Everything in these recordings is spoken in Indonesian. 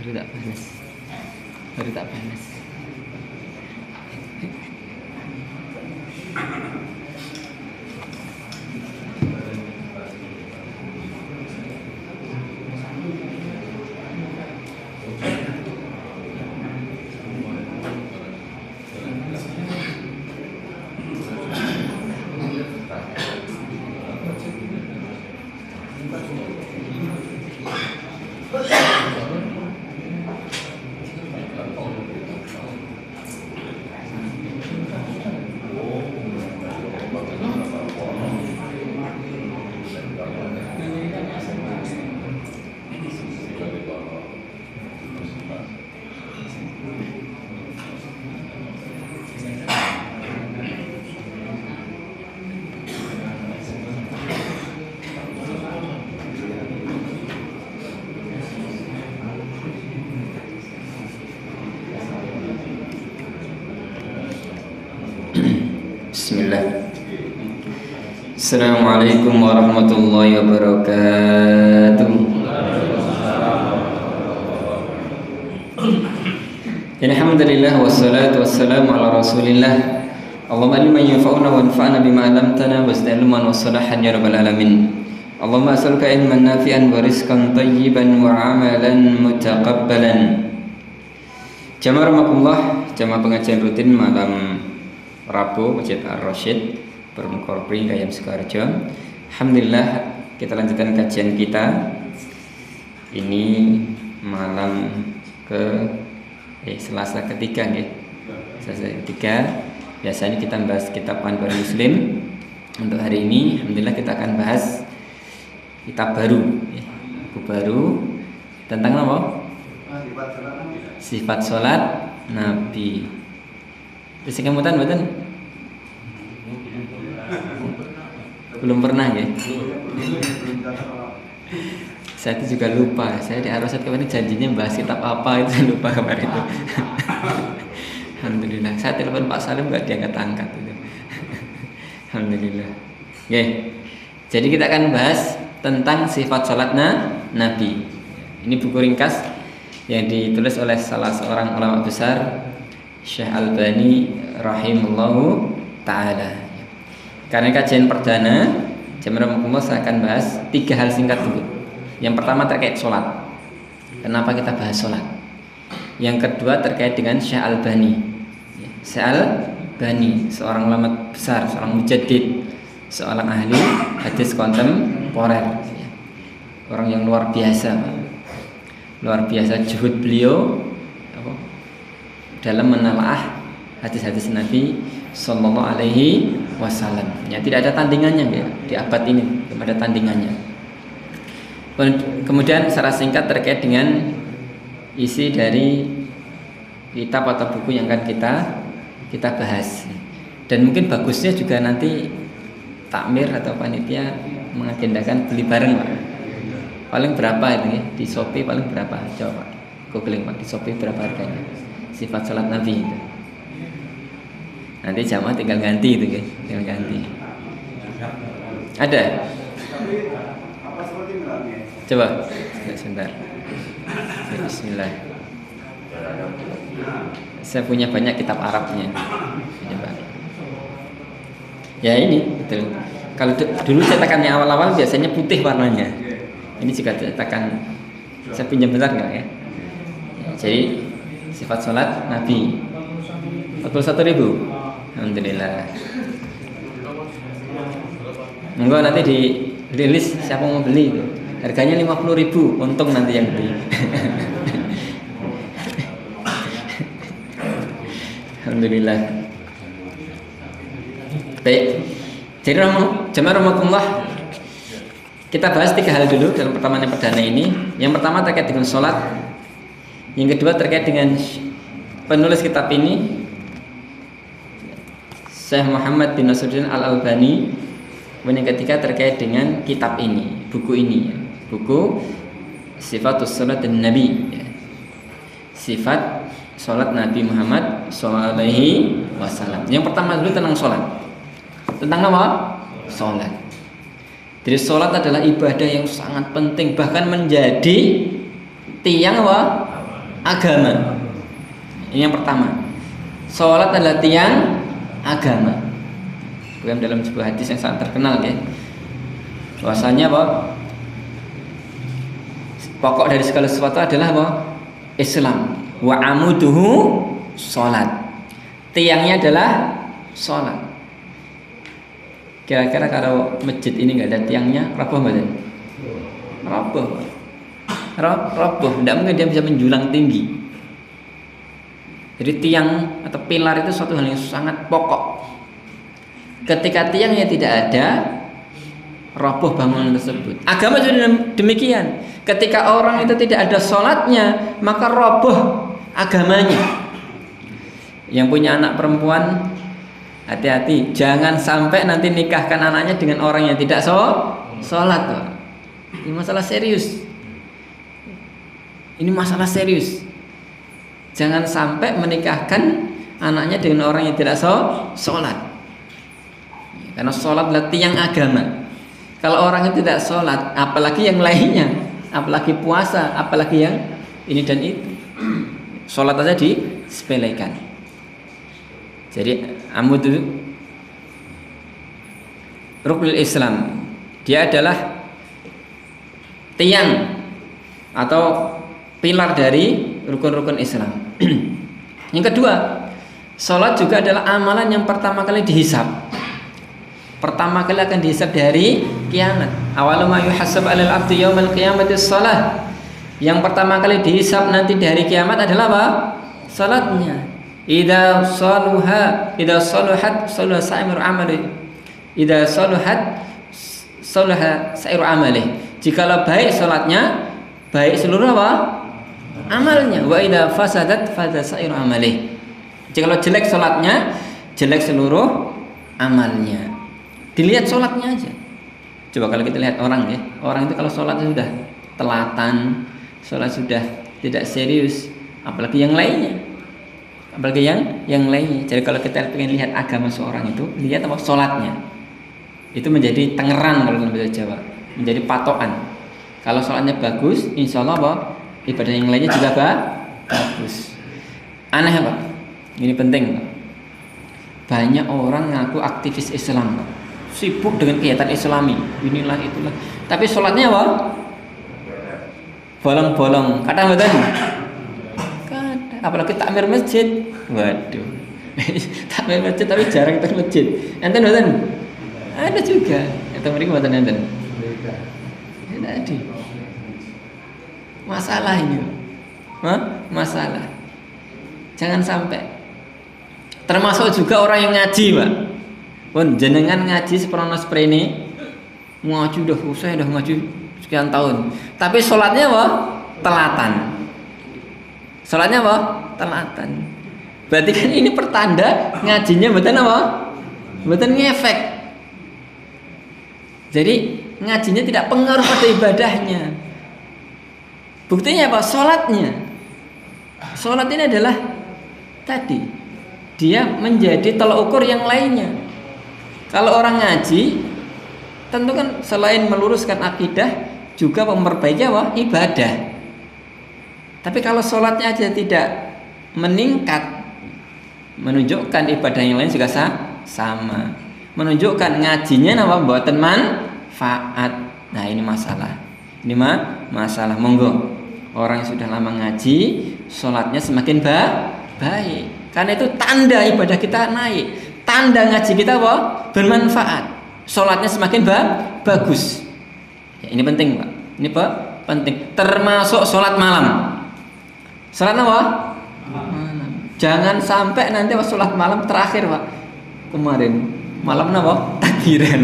Baru tak panas. Baru tak panas. Bismillah. Assalamualaikum warahmatullahi wabarakatuh. Alhamdulillah wassalatu wassalamu ala rasulillah. Allahumma liman yanfa'una wa anfa'na bima 'allamtana wasdalman wa salahan ya rabbal alamin. Allahumma as'aluka ilman nafi'an wa rizqan thayyiban wa 'amalan mutaqabbalan. Jamaah rahmatullah, jamaah pengajian rutin malam Rabu Masjid Ar-Rasyid Permukorpri Gayam Sukoharjo. Alhamdulillah kita lanjutkan kajian kita. Ini malam Selasa ketiga ya. Selasa ketiga. Biasanya kita bahas kitab Panduan Muslim. Untuk hari ini alhamdulillah kita akan bahas kitab baru ya. Buku baru tentang apa? Sifat sholat Nabi. Terus kemudian betul? Belum pernah ya? Saya itu juga lupa. Saya di Ar-Rasyid kemarin janjinya bahas kitab apa itu lupa kemarin itu. Alhamdulillah. Saya telepon Pak Salim nggak diangkat-angkat itu. Alhamdulillah. Oke. Jadi kita akan bahas tentang sifat sholat Nabi. Ini buku ringkas yang ditulis oleh salah seorang ulama besar, Syekh Albani rahimahullahu ta'ala. Karena kajian perdana jamaah saya akan bahas 3 hal singkat dulu. Yang pertama terkait sholat. Kenapa kita bahas sholat? Yang kedua terkait dengan Syekh Albani. Syekh Albani seorang ulama besar, seorang mujaddid, seorang ahli hadis kontemporer, orang yang luar biasa. Luar biasa juhud beliau dalam menelaah hadis-hadis Nabi Sallallahu Alaihi Wasallam. Ya, tidak ada tandingannya ya, di abad ini tidak ada tandingannya. Kemudian secara singkat terkait dengan isi dari kitab atau buku yang akan kita bahas. Dan mungkin bagusnya juga nanti takmir atau panitia mengagendakan beli bareng Pak. Paling berapa itu ya? Di Shopee paling berapa? Coba Pak, googling Pak, di Shopee berapa harganya? Sifat sholat Nabi itu. Nanti jamaah tinggal ganti itu, tinggal ganti. Ada? Coba, sebentar. Bismillah. Saya punya banyak kitab Arabnya. Coba. Ya ini betul. Kalau dulu cetakannya awal-awal biasanya putih warnanya. Ini juga cetakan. Saya pinjam bentar nggak ya? Jadi sifat sholat Nabi 41.000. Alhamdulillah. Enggak, nanti dirilis siapa mau beli. Harganya 50.000. Untung nanti yang beli. Alhamdulillah. Baik. Jadi jamaah rahmatullah, kita bahas 3 hal dulu dalam pertemuan perdana ini. Yang pertama terkait dengan sholat. Yang kedua terkait dengan penulis kitab ini, Syekh Muhammad bin Nasruddin Al-Albani. Yang ketiga terkait dengan kitab ini, buku ini ya. Buku Sifatus Salat Nabi ya. Sifat sholat Nabi Muhammad Sallallahu Alaihi Wasallam. Yang pertama dulu tentang sholat. Tentang apa? Sholat. Jadi sholat adalah ibadah yang sangat penting, bahkan menjadi tiang apa? agama. Ini yang pertama. Sholat adalah tiang agama. Bukan dalam sebuah hadis yang sangat terkenal ya. Bahwasanya apa? Pokok dari segala sesuatu adalah apa? Islam. Wa amuduhu sholat. Tiangnya adalah sholat. Kira-kira kalau masjid ini nggak ada tiangnya, roboh nggak ada? Roboh. Roboh. Tidak mungkin dia bisa menjulang tinggi. Jadi tiang atau pilar itu suatu hal yang sangat pokok. Ketika tiangnya tidak ada, roboh bangunan tersebut. Agama juga demikian. Ketika orang itu tidak ada sholatnya, maka roboh agamanya. Yang punya anak perempuan, hati-hati, jangan sampai nanti nikahkan anaknya dengan orang yang tidak sholat. Ini masalah serius. Ini masalah serius. Jangan sampai menikahkan anaknya dengan orang yang tidak sholat. Karena sholat adalah tiang agama. Kalau orang yang tidak sholat, apalagi yang lainnya, apalagi puasa, apalagi yang ini dan itu, sholat aja disepelekan. Jadi amud itu ruknul Islam. Dia adalah tiang atau pilar dari rukun-rukun Islam. Yang kedua, sholat juga adalah amalan yang pertama kali dihisab. Pertama kali akan dihisab dari kiamat. Awalu ma yuhasab 'alal 'abdi yaumal qiyamati shalah. Yang pertama kali dihisab nanti di hari kiamat adalah apa? Salatnya. Idza saluhat saluha sa'iru amali. Idza saluhat saluha sa'iru amali. Jikalau baik salatnya, baik seluruh apa? Amalnya. Wa idza fasadat fasa sa'iru amali. Jikalau jelek salatnya, jelek seluruh amalnya. Dilihat sholatnya aja. Coba kalau kita lihat orang ya, orang itu kalau sholat sudah telatan, sholat sudah tidak serius, apalagi yang lainnya. Apalagi yang lainnya. Jadi kalau kita ingin lihat agama seorang itu, lihat apa sholatnya. Itu menjadi tengeran kalau dalam bahasa Jawa, menjadi patokan. Kalau sholatnya bagus, insya Allah apa? Ibadah yang lainnya juga bagus. Aneh Pak, ini penting Pak. Banyak orang ngaku aktivis Islam Pak. Sibuk dengan kegiatan Islami, inilah itulah. Tapi sholatnya apa? Bolong-bolong. Kadang betul. Apalagi takmir masjid. Waduh. Takmir masjid tapi jarang ke masjid. Enten betul. Ada juga. Itu mereka betul enten. Tadi. Masalah ini. Masalah. Jangan sampai. Termasuk juga orang yang ngaji, Pak. Pun jenengan ngaji seperono sprene, ngaji udah usai udah ngaji sekian tahun. Tapi sholatnya apa? Telatan. Sholatnya apa? Telatan. Berarti kan ini pertanda ngajinya betul apa? Betul ngefek. Jadi ngajinya tidak pengaruh pada ibadahnya. Buktinya apa? Sholatnya. Sholat ini adalah tadi dia menjadi tolak ukur yang lainnya. Kalau orang ngaji, tentu kan selain meluruskan akidah, juga memperbaiki apa? Ibadah. Tapi kalau sholatnya aja tidak meningkat, menunjukkan ibadah yang lain juga sama. Menunjukkan ngajinya apa? Mboten manfaat. Nah ini masalah. Ini masalah. Monggo orang yang sudah lama ngaji, sholatnya semakin baik. Karena itu tanda ibadah kita naik. Tanda ngaji kita apa? Bermanfaat. Sholatnya semakin bagus. Ya, ini penting Pak. Ini Pak penting. Termasuk sholat malam. Sholat apa? Malam. Jangan sampai nanti pas sholat malam terakhir Pak. Kemarin malam apa? Takbiran.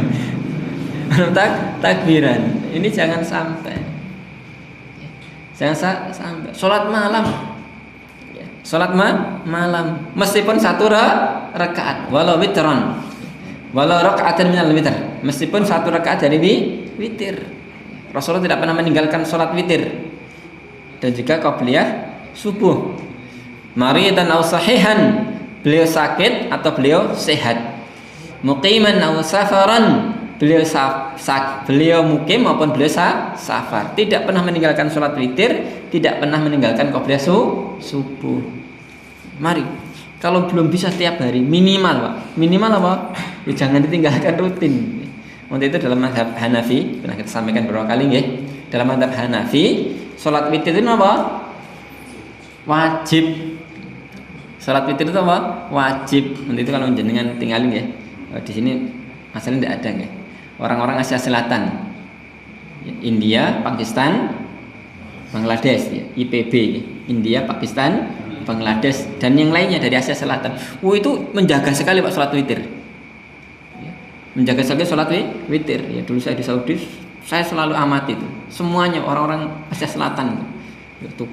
Takbiran. Ini jangan sampai. Jangan sampai. Sholat malam. Sholat malam meskipun satu rakaat walau witron walau rakaatan minal witr, meskipun satu rakaat dari witir. Rasulullah tidak pernah meninggalkan sholat witir dan juga qabliyah subuh. Maridan aw sahihan, beliau sakit atau beliau sehat. Muqiman aw safaran, beliau mukim maupun beliau safar. Tidak pernah meninggalkan sholat witir, tidak pernah meninggalkan qabliyah subuh. subuh. Mari. Kalau belum bisa tiap hari minimal Pak. Minimal apa? Ya, jangan ditinggalkan rutin. Untuk itu dalam mazhab Hanafi, pernah kita sampaikan beberapa kali nggih. Dalam mazhab Hanafi, salat witir itu apa? Wajib. Salat witir itu apa? Wajib. Untuk itu kalau jenengan tinggalin ya. Di sini masalahnya tidak ada nggih. Orang-orang Asia Selatan, India, Pakistan, Bangladesh, ya, IPB, India, Pakistan, Bangladesh, dan yang lainnya dari Asia Selatan. Itu menjaga sekali Pak sholat witir. Ya, menjaga sekali sholat witir. Ya, dulu saya di Saudi, saya selalu amati itu. Semuanya orang-orang Asia Selatan, itu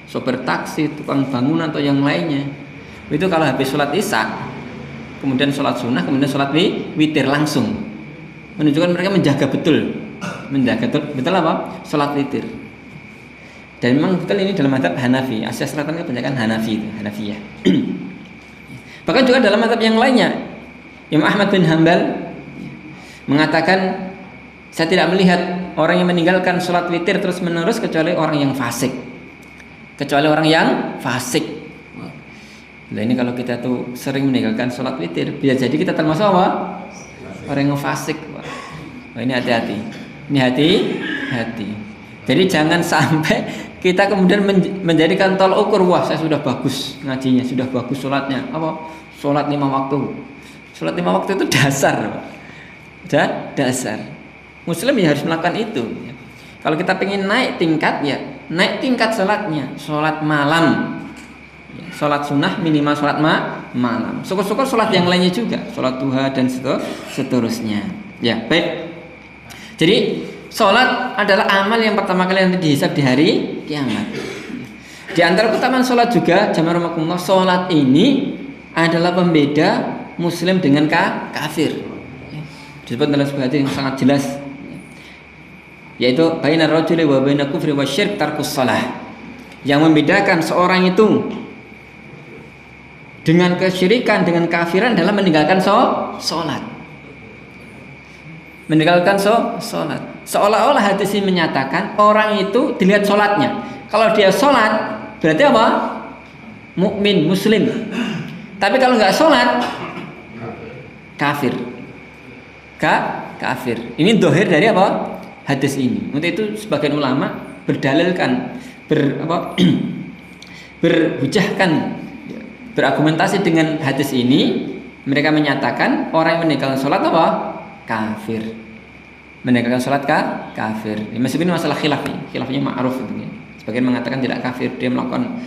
sopir taksi, tukang bangunan atau yang lainnya. Itu kalau habis sholat isya, kemudian sholat sunnah, kemudian sholat witir langsung. Menunjukkan mereka menjaga betul betul apa? Sholat witir. Dan memang betul ini dalam mazhab Hanafi. Asia Selatan kebanyakan Hanafiyah. Bahkan juga dalam mazhab yang lainnya, Imam Ahmad bin Hanbal mengatakan, saya tidak melihat orang yang meninggalkan sholat witir terus menerus kecuali orang yang fasik. Nah ini kalau kita tuh sering meninggalkan sholat witir, bisa jadi kita termasuk apa? Orang yang fasik. Wah, ini hati-hati. Ini hati-hati. Jadi jangan sampai kita kemudian menjadikan tol ukur, wah saya sudah bagus ngajinya, sudah bagus sholatnya. Apa? Sholat 5 waktu. Sholat 5 waktu itu dasar. Dasar. Muslim ya harus melakukan itu. Kalau kita pengen naik tingkat ya, naik tingkat sholatnya. Sholat malam. Sholat sunnah minimal sholat malam. Syukur-syukur sholat yang lainnya juga. Sholat duha dan seterusnya. Ya, baik. Jadi sholat adalah amal yang pertama kali nanti dihisab di hari kiamat. Di antara keutamaan sholat juga, jamaah rahimakumullah, sholat ini adalah pembeda Muslim dengan kafir. Disebut dalam sebuah hadis yang sangat jelas, yaitu bainar rajuli wa bainal kufri wasyirk tarkus shalah. Yang membedakan seorang itu dengan kesyirikan, dengan kafiran adalah meninggalkan sholat. Meninggalkan sholat. Seolah-olah hadis ini menyatakan orang itu dilihat sholatnya. Kalau dia sholat berarti apa? Mukmin, muslim. Tapi kalau nggak sholat, kafir. Kafir. Ini dohir dari apa? Hadis ini. Untuk itu sebagian ulama berdalilkan, berhujahkan, berargumentasi dengan hadis ini. Mereka menyatakan orang yang meninggalkan sholat apa? Kafir. Meninggalkan sholat kafir. Meskipun ini masalah khilafnya ma'ruf itu. Sebagian mengatakan tidak kafir, dia melakukan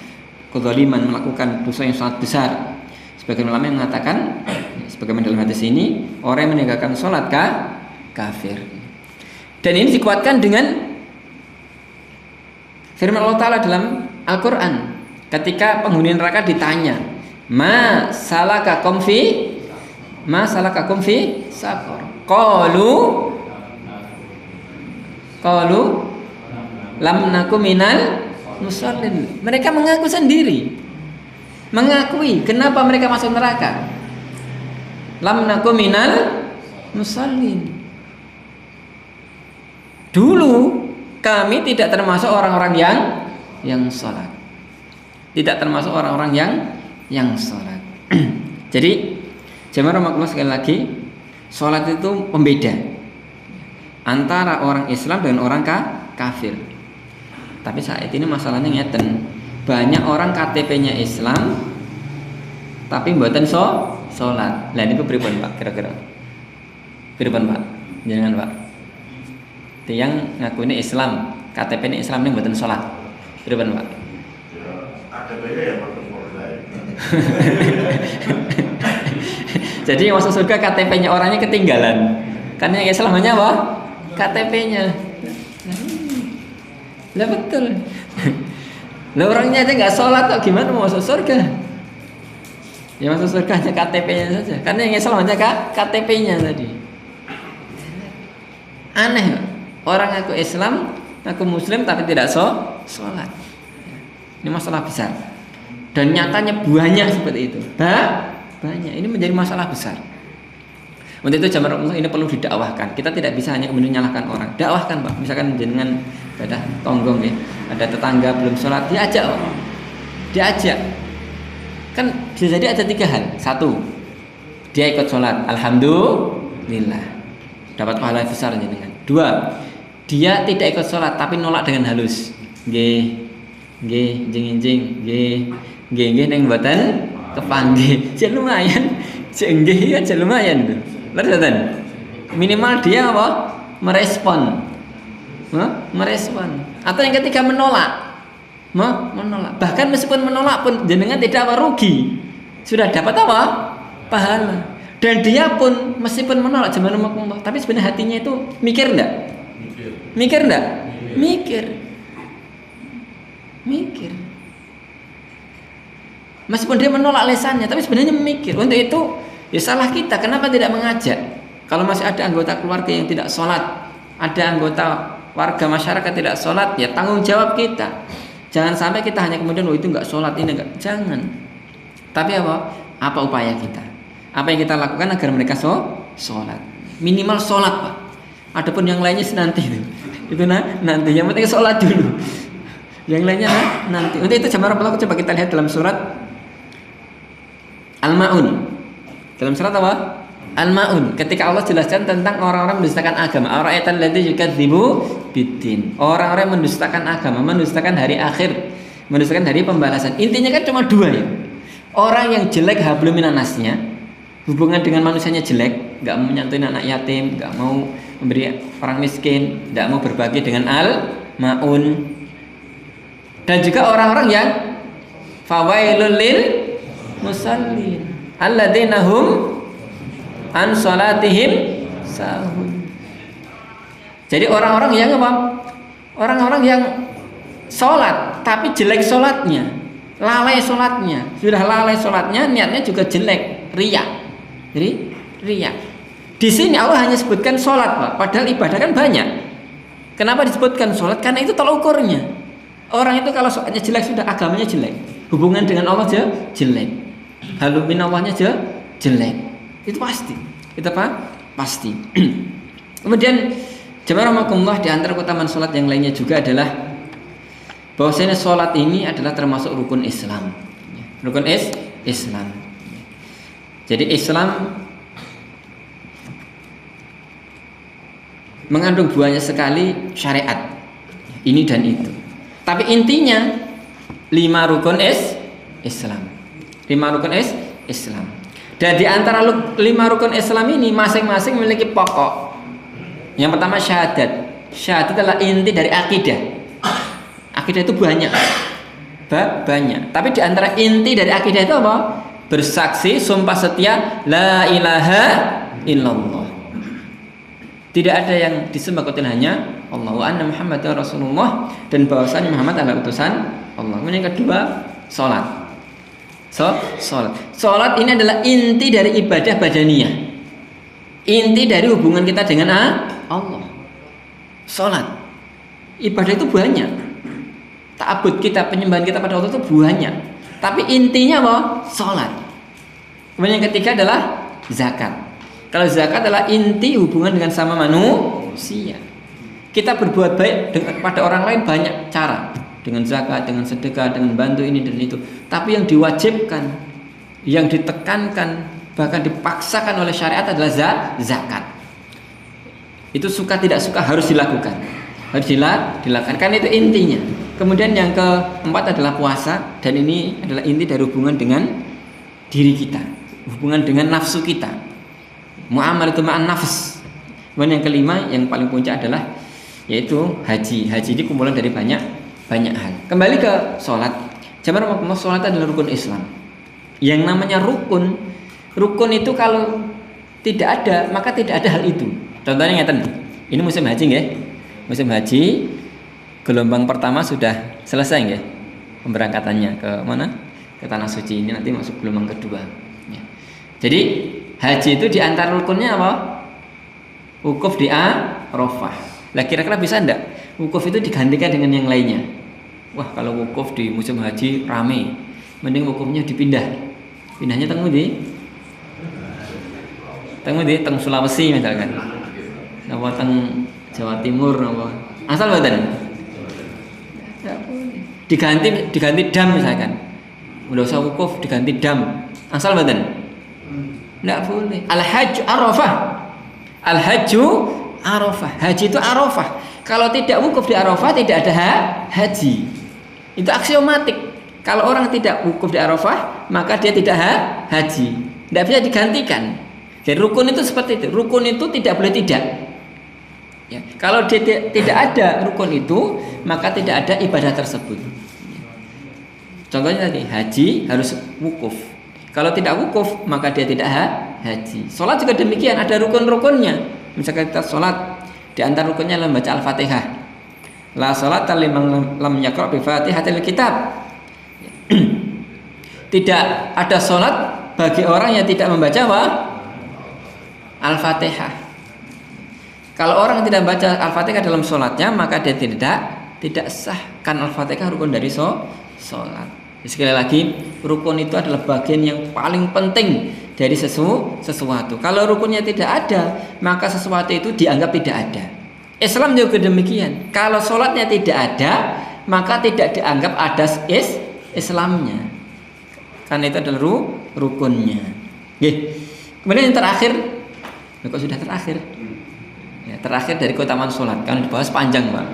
kezaliman, melakukan dosa yang sangat besar. Sebagian ulama yang mengatakan, sebagaimana dalam hadis ini, orang yang meninggalkan sholat kafir. Dan ini dikuatkan dengan firman Allah Ta'ala dalam Al-Quran. Ketika penghuni neraka ditanya, Ma salakakum fi saqar. Qalu lam nakum minal musallin. Mereka mengaku sendiri. Mengakui kenapa mereka masuk neraka. Lam nakum minal musallin. Dulu kami tidak termasuk orang-orang yang salat. Tidak termasuk orang-orang yang salat. Jadi jemaah rahimakumullah, sekali lagi, salat itu pembeda antara orang Islam dan orang kafir. Tapi saat ini masalahnya ngeten, banyak orang KTP-nya Islam tapi mboten salat. Lah niku pripun Pak kira-kira? Pripun Pak? Jangan Pak. Tiyang ngakune Islam, KTP-nya Islam ning mboten salat. Pripun Pak? KTP-nya ya Jadi yang masuk surga KTP-nya orangnya ketinggalan. Karena yang Islam hanya apa? KTP-nya. Lah betul. Lah orangnya aja nggak sholat kok gimana mau masuk surga? Ya masuk surga hanya KTP-nya saja. Karena yang Islam hanya KTP-nya tadi. Aneh. Orang aku Islam, aku Muslim tapi tidak sholat. Ini masalah besar. Dan nyatanya banyak seperti itu. Banyak. Ini menjadi masalah besar. Untuk itu jamaah Allah ini perlu didakwahkan. Kita tidak bisa hanya kemudian menyalahkan orang. Dakwahkan Pak. Misalkan jenengan ada tonggong ya, ada tetangga belum sholat, diajak Pak. diajak. Kan bisa jadi ada 3 hal. 1, dia ikut sholat, alhamdulillah, dapat pahala besar jenengan. 2, dia tidak ikut sholat tapi nolak dengan halus. Nggih, jing, nggih ning mboten kepanggih. Jadi lumayan. Nggih aja lumayan tuh. Lha minimal dia apa? Merespon. Merespon. Atau yang ketiga menolak. Menolak. Bahkan meskipun menolak pun jenengan tidak apa rugi. Sudah dapat apa? Pahala. Dan dia pun meskipun menolak jamanumakumullah, tapi sebenarnya hatinya itu mikir enggak? Mikir enggak? Mikir. Meskipun dia menolak lesannya, tapi sebenarnya mikir. Untuk itu ya salah kita. Kenapa tidak mengajak? Kalau masih ada anggota keluarga yang tidak sholat, ada anggota warga masyarakat tidak sholat, ya tanggung jawab kita. Jangan sampai kita hanya kemudian itu nggak sholat, ini enggak. Jangan. Tapi apa upaya kita? Apa yang kita lakukan agar mereka sholat? Minimal sholat, Pak. Adapun yang lainnya nanti itu nanti. Yang penting sholat dulu. Yang lainnya nanti. Untuk itu jamaah Allah, coba kita lihat dalam surat Al-Ma'un. Dalam surat apa? Al-Ma'un. Ketika Allah jelaskan tentang orang-orang mendustakan agama. Ara'aital ladzi yukadzibu biddin. Orang-orang yang mendustakan agama, mendustakan hari akhir, mendustakan hari pembalasan. Intinya kan cuma 2 ya. Orang yang jelek hablum minannasnya, hubungan dengan manusianya jelek, enggak mau nyantuin anak yatim, enggak mau memberi orang miskin, enggak mau berbagi dengan Al-Ma'un. Dan juga orang-orang yang fawailul lil musallin alladzina hum an salatihim sahun. Jadi orang-orang yang apa? Orang-orang yang sholat tapi jelek sholatnya, lalai sholatnya. Sudah lalai sholatnya, niatnya juga jelek, riya. Jadi riya. Di sini Allah hanya sebutkan sholat, Pak. Padahal ibadah kan banyak. Kenapa disebutkan sholat? Karena itu tolak ukurnya. Orang itu kalau sholatnya jelek sudah agamanya jelek, hubungan dengan Allah jelek, halu minallahnya jelek. Itu pasti. Itu apa? Pasti. Kemudian jemaah rahimakumullah, di antara keutamaan sholat yang lainnya juga adalah bahwasanya sholat ini adalah termasuk rukun Islam. Rukun Islam. Jadi Islam mengandung banyak sekali syariat ini dan itu. Tapi intinya 5 rukun Islam. 5 rukun Islam. Dan di antara 5 rukun Islam ini masing-masing memiliki pokok. Yang pertama syahadat. Syahadat adalah inti dari akidah. Akidah itu banyak. Banyak. Tapi di antara inti dari akidah itu apa? Bersaksi, sumpah setia, la ilaha illallah. Tidak ada yang disembah kecuali hanya Allah, wa anna Muhammadar Rasulullah, dan bahwasanya Muhammad adalah utusan Allah. Kemudian yang kedua, salat. Salat ini adalah inti dari ibadah badaniyah. Inti dari hubungan kita dengan Allah. Salat. Ibadah itu banyak. Ta'abbud kita, penyembahan kita pada Allah itu banyak. Tapi intinya apa? Salat. Kemudian yang ketiga adalah zakat. Kalau zakat adalah inti hubungan dengan sama manusia. Kita berbuat baik pada orang lain banyak cara. Dengan zakat, dengan sedekah, dengan bantu ini dan itu. Tapi yang diwajibkan, yang ditekankan, bahkan dipaksakan oleh syariat adalah zakat. Itu suka tidak suka harus dilakukan. Harus dilakukan. Kan itu intinya. Kemudian yang keempat adalah puasa. Dan ini adalah inti dari hubungan dengan diri kita. Hubungan dengan nafsu kita. Muamalatu ma'an nafs. Kemudian yang kelima yang paling puncak adalah yaitu haji. Haji ini kumpulan dari banyak hal. Kembali ke sholat. Jamaah rahimakumullah, sholat adalah rukun Islam. Yang namanya rukun itu kalau tidak ada maka tidak ada hal itu. Contohnya ngeten. Ini musim haji nggih. Musim haji gelombang pertama sudah selesai nggih. Pemberangkatannya ke mana? Ke tanah suci. Ini nanti masuk gelombang kedua. Ya. Jadi haji itu di antara rukunnya apa? Wukuf di Arafah. Lah kira-kira bisa enggak wukuf itu digantikan dengan yang lainnya? Wah, kalau wukuf di musim haji rame, mending wukufnya dipindah. Pindahnya teng ndi? Teng Sulawesi misalkan. Napa teng Jawa Timur napa? Asal mboten. Diganti dam misalkan. Enggak usah wukuf diganti dam. Asal mboten? Enggak boleh. Al-hajj Arafah. Al-hajju Arafah. Haji itu Arafah. Kalau tidak wukuf di Arafah tidak ada haji. Itu aksiomatik. Kalau orang tidak wukuf di Arafah, maka dia tidak haji. Tidak bisa digantikan. Jadi rukun itu seperti itu. Rukun itu tidak boleh tidak. Ya. Kalau dia tidak ada rukun itu, maka tidak ada ibadah tersebut. Contohnya tadi haji harus wukuf. Kalau tidak wukuf, maka dia tidak haji. Sholat juga demikian, ada rukun-rukunnya. Misalkan kita sholat, di antara rukunnya adalah membaca Al-Fatihah. La sholat liman lam yaqra' bi Fatihatil kitab. Tidak ada sholat bagi orang yang tidak membaca apa? Al-Fatihah. Kalau orang tidak membaca Al-Fatihah dalam sholatnya, maka dia tidak sah. Kan Al-Fatihah rukun dari sholat. Sekali lagi, rukun itu adalah bagian yang paling penting dari sesuatu. Kalau rukunnya tidak ada, maka sesuatu itu dianggap tidak ada. Islam juga demikian. Kalau sholatnya tidak ada, maka tidak dianggap ada Islamnya. Karena itu adalah rukunnya. Kemudian yang terakhir, kok sudah terakhir? Ya, terakhir dari keutamaan sholat. Kan dibahas panjang, Pak.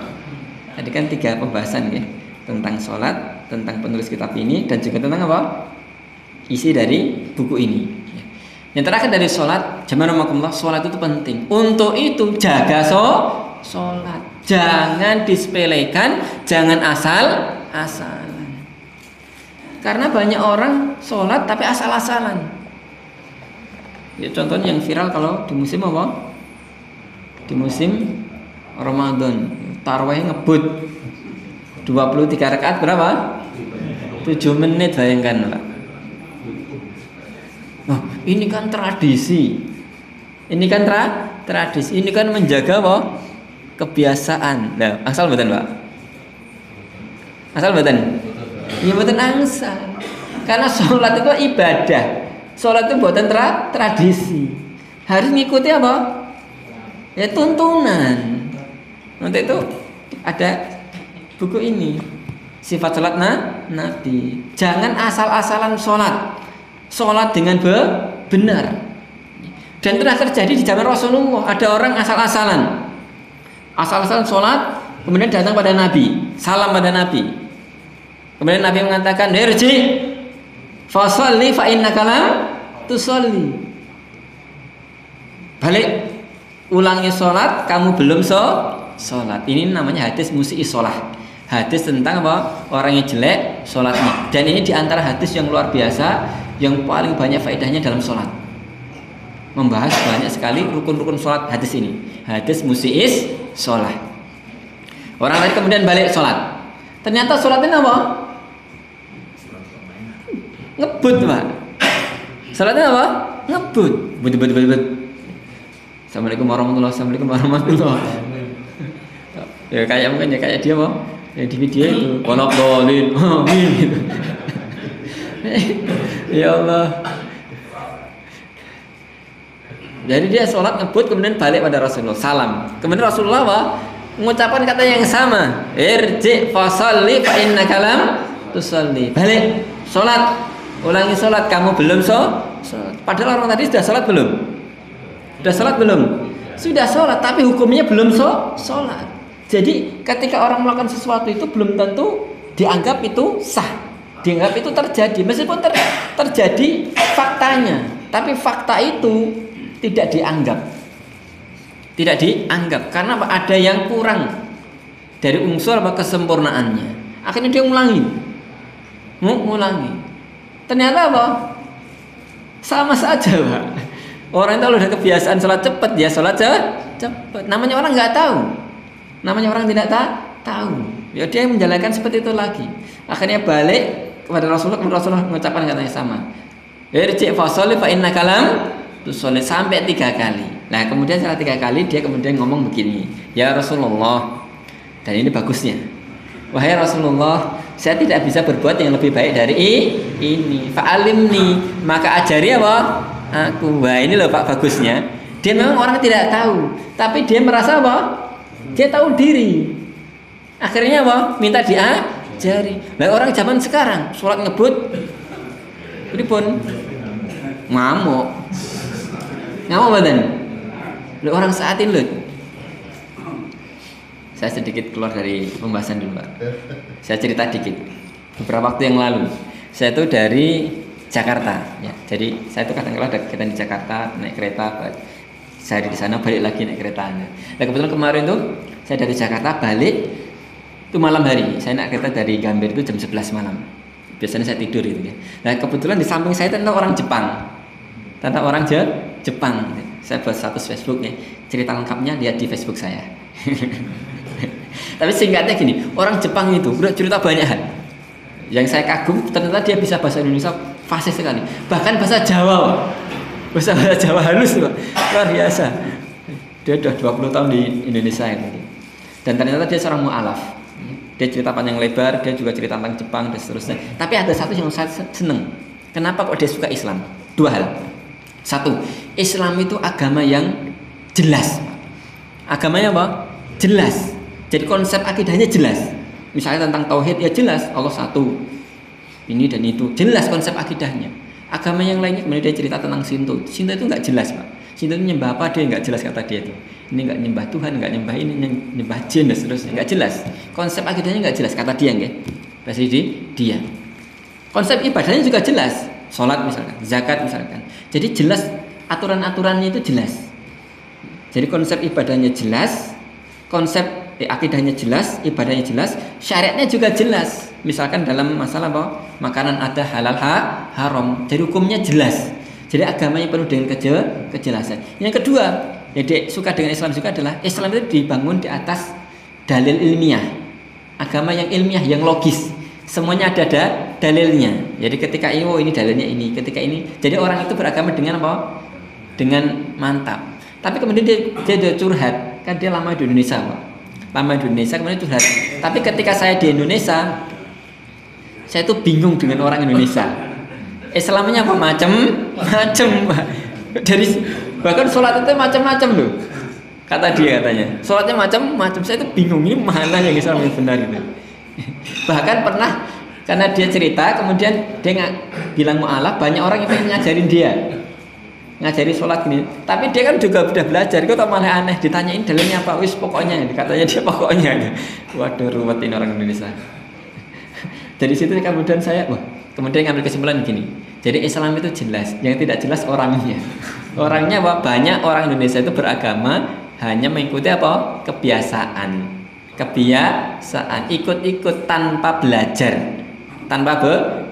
Tadi kan 3 pembahasan ya, tentang sholat, tentang penulis kitab ini, dan juga tentang apa? Isi dari buku ini. Yang terakhir dari sholat, jamaah sholat itu penting. Untuk itu jaga sholat. Jangan disepelekan, jangan asal-asalan. Karena banyak orang sholat tapi asal-asalan. Ya, contohnya yang viral kalau di musim apa? Di musim Ramadan, tarawih ngebut 23 rakaat berapa? 7 menit, bayangkan Pak. Oh, ini kan tradisi. Ini kan tradisi. Ini kan menjaga apa? Kebiasaan. Nah, asal mboten, Pak? Asal mboten? Ya mboten angsal. Karena sholat itu ibadah. Sholat itu buatan tradisi. Harus ngikuti apa? Ya tuntunan. Untuk itu ada buku ini, sifat sholat Nabi. Jangan asal-asalan sholat. Sholat dengan benar. Dan itu terjadi di zaman Rasulullah. Ada orang asal-asalan sholat, kemudian datang pada Nabi, salam pada Nabi. Kemudian Nabi mengatakan, "Irji fa sholli fa innaka lam tusolli." Balik, ulangi sholat, kamu belum sholat. Ini namanya hadis musyi'is sholah. Hadis tentang apa? Orang yang jelek sholatnya. Dan ini diantara hadis yang luar biasa, yang paling banyak faedahnya dalam sholat. Membahas banyak sekali rukun-rukun sholat hadis ini. Hadis musyi'is sholah. Orang tadi kemudian balik sholat. Ternyata sholatnya apa? Ngebut, Pak. Sholatnya apa? Ngebut. But. Assalamualaikum warahmatullahi. Ya kayak mungkin ya kayak dia mau ya di video itu kolok dolin gitu. Ya Allah. Jadi dia sholat ngebut kemudian balik pada Rasulullah salam. Kemudian Rasulullah apa? Mengucapkan kata yang sama. Irji fa sholli fa innaka lam tusolli. Balik sholat, ulangi sholat, kamu belum sholat. Padahal orang tadi sudah sholat belum? Sudah sholat belum? Sudah sholat, tapi hukumnya belum sholat. Jadi ketika orang melakukan sesuatu itu belum tentu dianggap itu sah, dianggap itu terjadi. Meskipun terjadi faktanya, tapi fakta itu tidak dianggap. Tidak dianggap karena ada yang kurang dari unsur apa kesempurnaannya. Akhirnya dia ngulangi. Ternyata apa? Sama saja, Pak. Orang itu kalau udah kebiasaan sholat cepat, dia sholat cepat. Namanya orang nggak tahu. Namanya orang tidak tahu. Ya dia menjalankan seperti itu lagi. Akhirnya balik kepada Rasulullah mengucapkan katanya sama. Irji fa sholli fa innaka lam tusolli, sampai 3 kali. Nah kemudian setelah 3 kali dia kemudian ngomong begini, ya Rasulullah, dan ini bagusnya, wahai Rasulullah, saya tidak bisa berbuat yang lebih baik dari ini. Fa'alimni, maka ajari apa? Aku. Wah ini loh Pak bagusnya. Dia memang orang tidak tahu, tapi dia merasa apa? Dia tahu diri. Akhirnya apa? Minta diajari. Nah orang zaman sekarang sholat ngebut Pripun? Ngamuk. Ngamuk mboten? Lho orang saat ini lho. Saya sedikit keluar dari pembahasan dulu, Pak. Saya cerita dikit. Beberapa waktu yang lalu, saya itu dari Jakarta, ya. Jadi saya itu kadang-kadang ada kegiatan di Jakarta, naik kereta, saya di sana balik lagi naik kereta. Nah, kebetulan kemarin tuh saya dari Jakarta balik itu malam hari. Saya naik kereta dari Gambir itu jam 11 malam. Biasanya saya tidur gitu ya. Nah, kebetulan di samping saya itu tentang orang Jepang. Tentang orang Jepang. Saya buat status Facebook ya. Cerita lengkapnya lihat di Facebook saya. Tapi singkatnya gini, orang Jepang itu udah cerita banyak hal. Yang saya kagum ternyata dia bisa bahasa Indonesia fasih sekali. Bahkan bahasa Jawa, Pak. Bahasa Jawa halus, Pak. Luar biasa. Dia udah 20 tahun di Indonesia ini. Dan ternyata dia seorang mu'alaf. Dia cerita panjang lebar, dia juga cerita tentang Jepang dan seterusnya. Tapi ada satu yang saya seneng. Kenapa kok dia suka Islam? Dua hal. Satu, Islam itu agama yang jelas. Agamanya apa? Jelas. Jadi konsep akidahnya jelas. Misalnya tentang tauhid ya jelas, Allah satu. Ini dan itu, jelas konsep akidahnya. Agama yang lainnya kemudian dia cerita tentang Shinto. Shinto itu nggak jelas, Pak. Shinto itu nyembah apa dia nggak jelas kata dia itu. Ini nggak nyembah Tuhan, nggak nyembah ini, nyembah jin dan seterusnya. Nggak jelas. Konsep akidahnya nggak jelas kata dia, nggak? Pasti dia. Konsep ibadahnya juga jelas. Sholat misalkan, zakat misalkan. Jadi jelas aturan-aturannya itu jelas. Jadi konsep ibadahnya jelas, konsep akidahnya jelas, ibadahnya jelas, syariatnya juga jelas. Misalkan dalam masalah apa? Makanan ada halal haram. Jadi hukumnya jelas. Jadi agamanya penuh dengan kejelasan. Yang kedua, yang suka dengan Islam juga adalah Islam itu dibangun di atas dalil ilmiah. Agama yang ilmiah, yang logis. Semuanya ada dalilnya. Jadi ketika ini, oh ini dalilnya ini, ketika ini. Jadi orang itu beragama dengan apa? Dengan mantap. Tapi kemudian dia curhat, kan dia lama di Indonesia, Pak. Lama di Indonesia kemudian curhat. Tapi ketika saya di Indonesia, saya itu bingung dengan orang Indonesia. Islamnya apa macam, Pak. Dari bahkan sholat itu macam-macam loh. Kata dia katanya, sholatnya macam-macam. Saya itu bingung ini mana yang Islam yang benar gitu. Bahkan pernah karena dia cerita, kemudian dia bilang mu'alaf, banyak orang yang pengen ngajarin dia. Ngajari sholat gini, tapi dia kan juga udah belajar. Kok malah aneh, ditanyain dalilnya apa? Wis pokoknya, katanya dia pokoknya. Waduh, ruwet ini orang Indonesia. Dari situ kemudian saya, kemudian ngambil kesimpulan gini. Jadi Islam itu jelas, yang tidak jelas orangnya. Orangnya apa? Banyak orang Indonesia itu beragama hanya mengikuti apa? Kebiasaan, ikut-ikut tanpa belajar,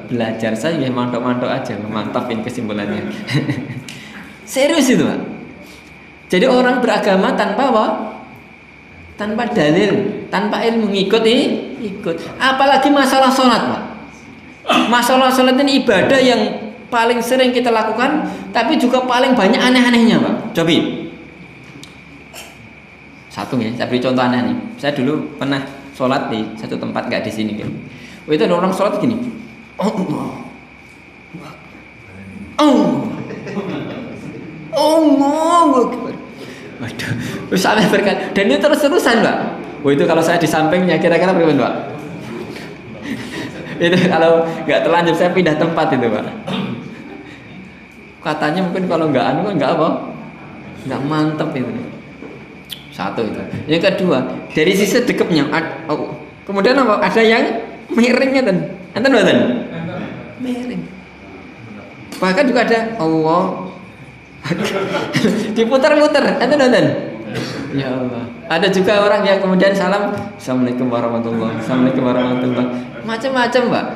belajar. Saya ya mantok-mantok aja, mantapin kesimpulannya. Serius itu, Pak. Jadi orang beragama tanpa apa? Tanpa dalil, tanpa ilmu, ikut. Apalagi masalah sholat, Pak. Masalah sholat ini ibadah yang paling sering kita lakukan, tapi juga paling banyak aneh-anehnya, Pak. Coba. Satu ya, saya beri contoh aneh nih. Saya dulu pernah sholat di satu tempat, nggak di sini gitu. Itu ada orang sholat gini. Waduh, sampai berkali. Dan itu terus-terusan, Pak. Itu kalau saya di sampingnya kira-kira berapa, Pak? Itu kalau nggak terlanjur saya pindah tempat itu, Pak. Katanya mungkin kalau nggak nggak mantep itu. Satu itu. Yang kedua, dari sisi dekepnya, kemudian apa? Ada yang miringnya enten miring. Bahkan juga ada Allah diputar-putar, enten. Ya Allah. Ada juga orang yang kemudian salam, Assalamualaikum warahmatullahi wabarakatuh. Macam-macam, Pak.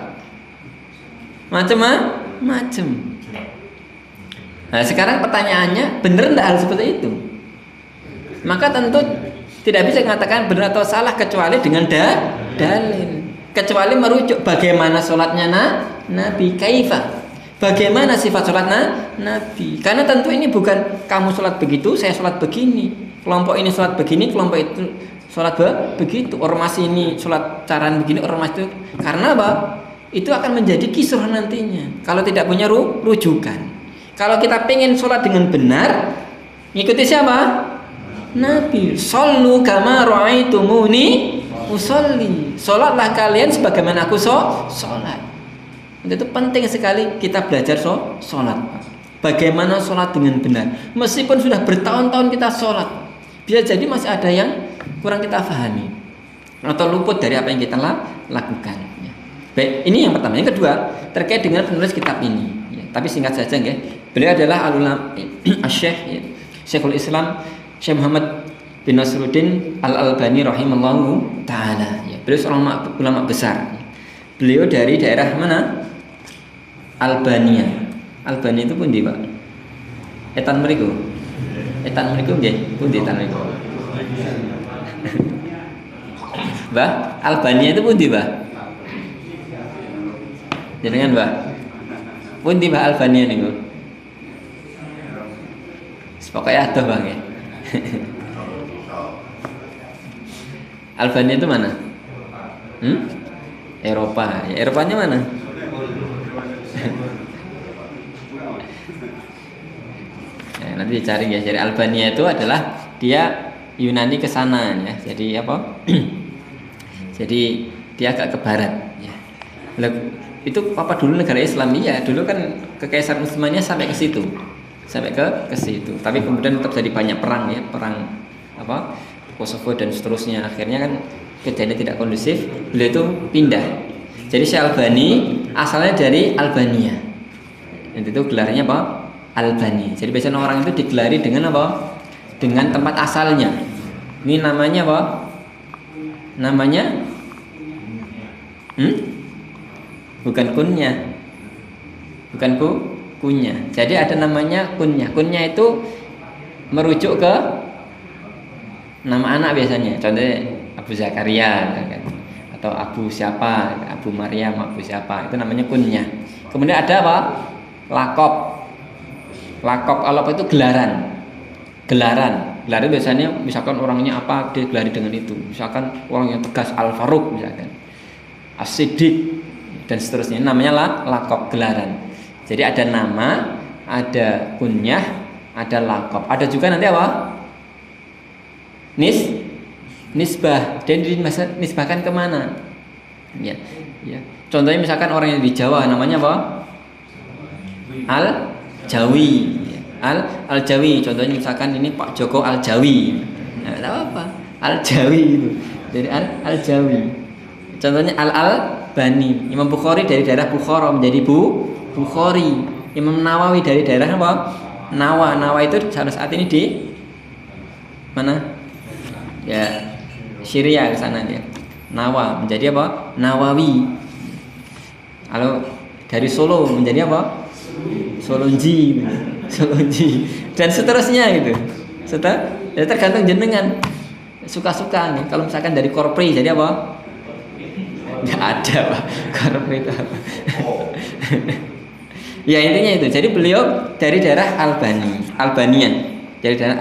Macam-macam. Nah, sekarang pertanyaannya, benar enggak hal seperti itu? Maka tentu tidak bisa mengatakan benar atau salah kecuali dengan dalil. Kecuali merujuk bagaimana sholatnya Nabi, kaifa. Bagaimana sifat sholat Nabi. Karena tentu ini bukan kamu sholat begitu, saya sholat begini. Kelompok ini sholat begini, kelompok itu sholat begitu. Ormas ini sholat caraan begini, ormas itu. Karena apa? Itu akan menjadi kisruh nantinya. Kalau tidak punya rujukan. Kalau kita pengen sholat dengan benar, ngikuti siapa? Nabi. Shollu kama ra'aitumuni usolli. Sholatlah kalian sebagaimana aku sholat. Untuk itu penting sekali kita belajar sholat. Bagaimana sholat dengan benar. Meskipun sudah bertahun-tahun kita sholat, bisa jadi masih ada yang kurang kita pahami atau luput dari apa yang kita lakukan. Ya. Baik, ini yang pertama. Yang kedua terkait dengan penulis kitab ini. Ya, tapi singkat saja, ya. Beliau adalah al-ulama Syekh, ya, Syekhul Islam Syekh Muhammad bin Nasruddin Al-Albani rahimallahu taala. Ya, beliau seorang ulama besar. Beliau dari daerah mana? Albania. Albania itu pundi, Pak? Etan mriku. Etan mriku nggih, pundi etan mriku? Mbah, Albania itu pundi, Mbah? Jenengan, Mbah? Pundi Mbah Albania niku? Pokoknya adoh, Bang, ya. Albania itu mana? Eropa. Ya, Eropanya mana? Ya, nanti dicari ya. Jadi Albania itu adalah dia Yunani ke sana ya. Jadi apa? Jadi dia agak ke barat ya. Itu apa dulu negara Islam ya? Dulu kan Kekaisaran Utsmania sampai ke situ. Sampai ke situ. Tapi kemudian tetap jadi banyak perang ya, perang apa? Kosovo dan seterusnya. Akhirnya kan kejadian tidak kondusif, beliau itu pindah. Jadi Syekh Albani asalnya dari Albania. Dan itu gelarnya apa? Albani. Jadi biasanya orang itu digelari dengan apa? Dengan tempat asalnya. Ini namanya apa? Namanya bukan kunya. Bukan kunya. Jadi ada namanya kunya. Kunya itu merujuk ke nama anak biasanya. Contohnya Abu Zakaria kan? Atau Abu siapa, Abu Maryam, Abu siapa. Itu namanya kunya. Kemudian ada apa? Lakop. Lakop alop itu gelaran. Gelaran biasanya misalkan orangnya apa digelari dengan itu. Misalkan orang yang tegas Al-Faruq misalkan. As-Siddiq dan seterusnya. Namanya lakop, gelaran. Jadi ada nama, ada kunyah, ada lakop. Ada juga nanti apa? Nisbah. Dan dinisbahkan kemana? Ya. Contohnya misalkan orang yang di Jawa namanya apa? Al-Jawi. Al-Jawi. Contohnya misalkan ini Pak Joko Al-Jawi. Nah, tahu apa? Al-Jawi itu. Dari Al-Jawi. Contohnya Al-Albani. Imam Bukhari dari daerah Bukhara menjadi Bukhari. Imam Nawawi dari daerah apa? Nawa itu saat ini di mana? Ya, Syria ke sana dia. Nawa menjadi apa? Nawawi. Kalau dari Solo menjadi apa? Solonji dan seterusnya gitu. Ya tergantung jenengan suka-suka nih. Kalau misalkan dari Korpri jadi apa? Nggak ada, Pak. Korpri itu apa? Ya intinya itu. Jadi beliau dari daerah Albania. Dari daerah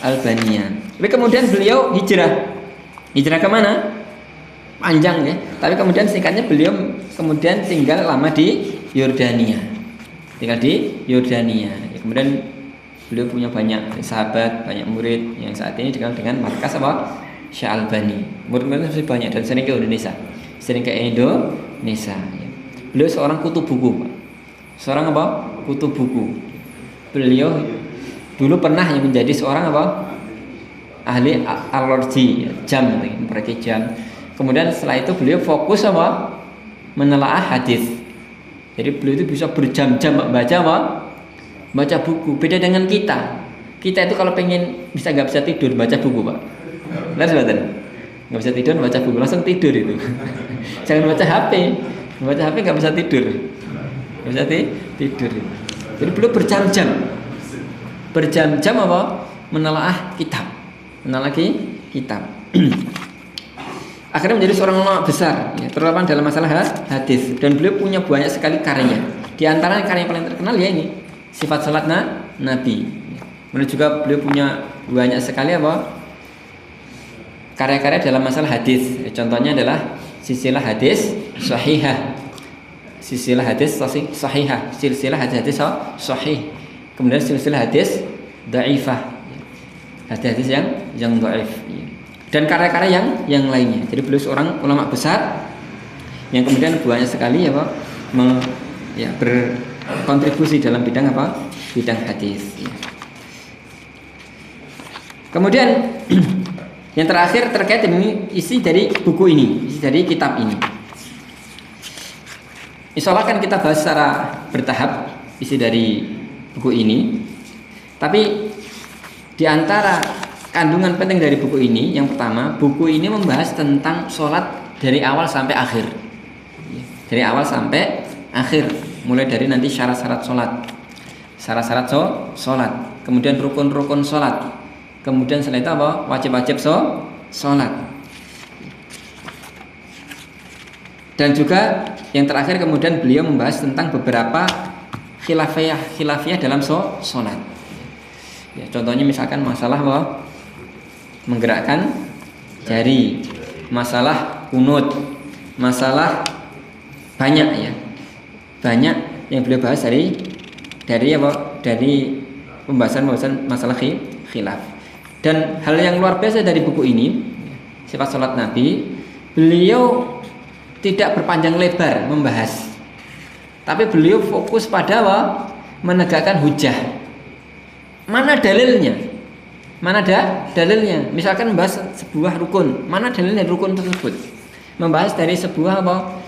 Albania. Tapi kemudian beliau hijrah ke mana? Panjang ya. Tapi kemudian singkatnya beliau kemudian tinggal lama di Yordania. Ya, kemudian beliau punya banyak sahabat, banyak murid yang saat ini dikenal dengan markas apa? Syekh Albani. Murid-muridnya masih banyak dan sering ke Indonesia. Ya. Beliau seorang kutu buku, Pak. Seorang apa? Kutu buku. Beliau dulu pernah yang menjadi seorang apa? Ahli alergi, jam, memperbaiki jam. Kemudian setelah itu beliau fokus apa? Menelaah hadis. Jadi beliau itu bisa berjam-jam baca apa? Baca buku. Beda dengan kita. Kita itu kalau pengen nggak bisa tidur baca buku, Pak. Benar sebetulnya? Nggak bisa tidur baca buku langsung tidur itu. Jangan baca HP. Baca HP nggak bisa tidur. Nggak bisa tidur. Jadi beliau berjam-jam apa? Menelaah kitab. Akhirnya menjadi seorang ulama besar ya, terutama dalam masalah hadis, dan beliau punya banyak sekali karya. Di antara karya yang paling terkenal ya ini sifat salat Nabi. Kemudian juga beliau punya banyak sekali apa? Karya-karya dalam masalah hadis. Contohnya adalah silsilah hadis sahihah. Silsilah hadis sahihah, silsilah hadis sahih. Kemudian silsilah hadis dhaifah. Hadis-hadis yang dhaif. Dan karya-karya yang lainnya. Jadi beliau seorang ulama besar yang kemudian banyak sekali ya berkontribusi dalam bidang apa? Bidang hadis. Ya. Kemudian yang terakhir terkait dengan isi dari buku ini, isi dari kitab ini. Insyaallah akan kita bahas secara bertahap isi dari buku ini. Tapi di antara kandungan penting dari buku ini, yang pertama, buku ini membahas tentang sholat dari awal sampai akhir. Dari awal sampai akhir, mulai dari nanti syarat-syarat sholat, syarat-syarat sholat, kemudian rukun-rukun sholat, kemudian setelah itu apa? Wajib-wajib sholat. Dan juga yang terakhir kemudian beliau membahas tentang beberapa khilafiyah dalam sholat. Ya, contohnya misalkan masalah apa? Menggerakkan jari, masalah kunut, masalah banyak ya, banyak yang beliau bahas dari apa? Dari pembahasan masalah khilaf. Dan hal yang luar biasa dari buku ini, sifat sholat Nabi, beliau tidak berpanjang lebar membahas, tapi beliau fokus pada apa? Menegakkan hujah. Mana dalilnya? Mana ada dalilnya? Misalkan membahas sebuah rukun, mana dalilnya rukun tersebut? Membahas dari sebuah apa?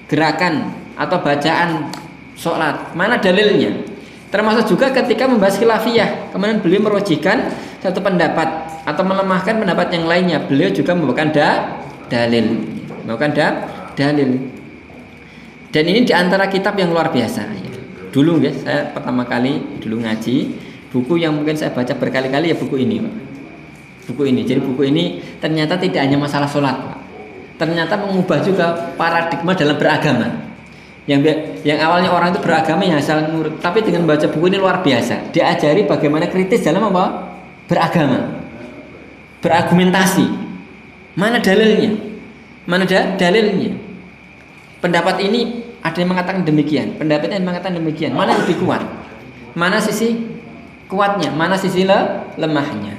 Gerakan atau bacaan sholat, mana dalilnya? Termasuk juga ketika membahas khilafiyah, kemudian beliau merujihkan satu pendapat atau melemahkan pendapat yang lainnya, beliau juga membawakan dalil. Dan ini diantara kitab yang luar biasa ya. Dulu ya, saya pertama kali dulu ngaji, buku yang mungkin saya baca berkali-kali ya buku ini Pak. Buku ini, jadi buku ini ternyata tidak hanya masalah sholat Pak. Ternyata mengubah juga paradigma dalam beragama. Yang awalnya orang itu beragama yang asal nurut, tapi dengan baca buku ini luar biasa. Diajari bagaimana kritis dalam apa? Beragama, berargumentasi. Mana dalilnya? Mana dalilnya? Pendapat ini ada yang mengatakan demikian, pendapat yang mengatakan demikian. Mana yang lebih kuat? Mana sisi kuatnya? Mana sisi lemahnya?